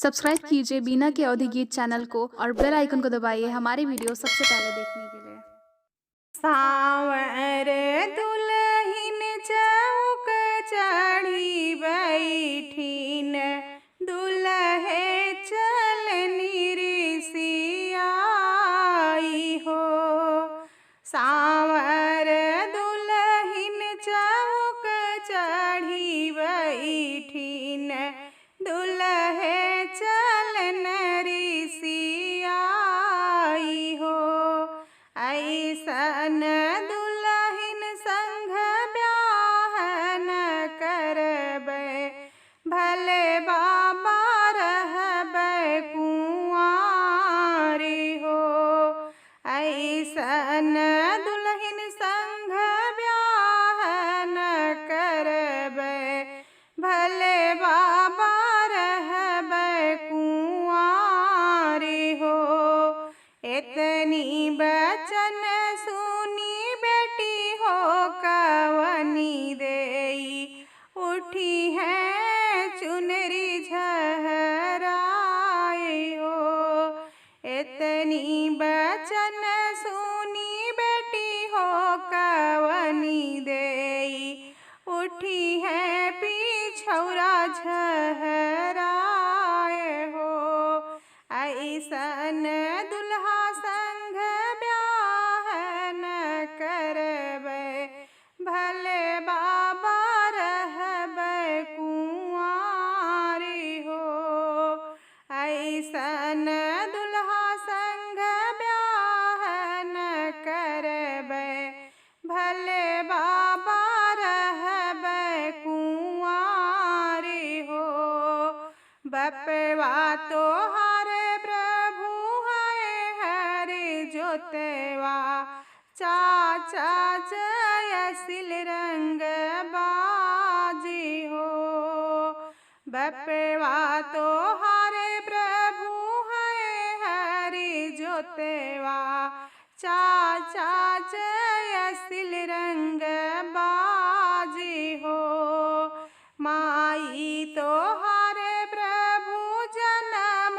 Subscribe कीजिए बीना के अवधि गीत चैनल को और बेल आइकन को दबाइए हमारी वीडियो सबसे पहले देखने के लिए। सावर दुल्हिन चौक चढ़ी बैठीन, दुल्हे चलनी ऋषियाई हो। सावर दुल्हिन चौक चढ़ी बैठीन, दुल्हे चलन ऋषियाई हो। ऐसन दुल्हिन संग ब्याह न करबै, भले बाबा रहबै कुंवारी हो। ऐसन दुल्हिन संग ब्याह न करबै, भले बाबा रहबै कुंवारी हो। इतनी बचन सुनी बेटी हो कवनी देई, उठी है चुनरी झहराए हो। इतनी बचन सुनी बेटी हो कवनी देई, उठी है पिछौरा झहराए हो। ऐसन दुल्हा संग ब्याह न करबै, भले बाबा रहबै कुंवारी हो। ऐसन दुल्हा संग ब्याह न करबै, भले बाबा रहबै कुंवारी हो। बपवा तोहार प्रभु है हरि जोतवा, चाचा जयसिल रंग बाजी हो। बपवा तोहार प्रभु है हरि जोतवा, चाचा जयसिल रंग बाजी हो। माई तोहार प्रभु जन्म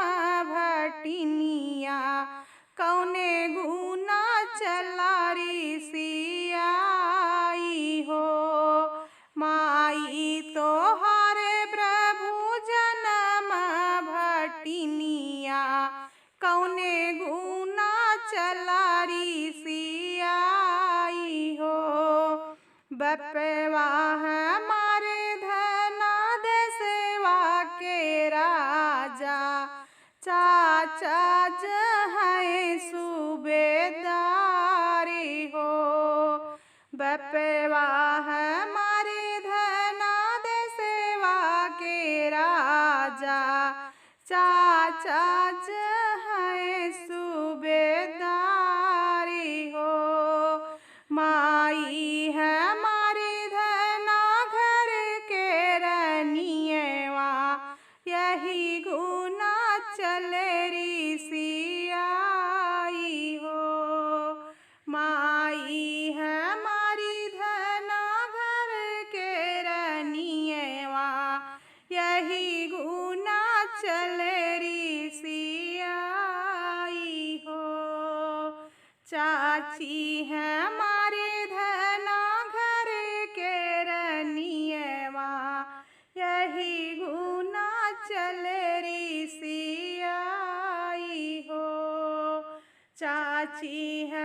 भटिनिया, कौने गुना चला ऋषियाई हो। माई तोहार प्रभु जन्म भटिनिया, कौने गुना चला ऋषियाई हो। बपवा हमारे धना देशवा के राजा, चाचा जहाँ सूबेदारी हो। बपवा हमारे धना देशवा के राजा, चाचा जहाँ सूबेदारी हो। माई हमारी धना घर के रनियवा, यही गुना चले ऋषियाई हो। माई हमारी धना घर के रनियवा, यही गुना चले ऋषियाई हो। चाची हमारे धना घर के रनियवा, यही गुना चले ऋषियाई हो। चाची है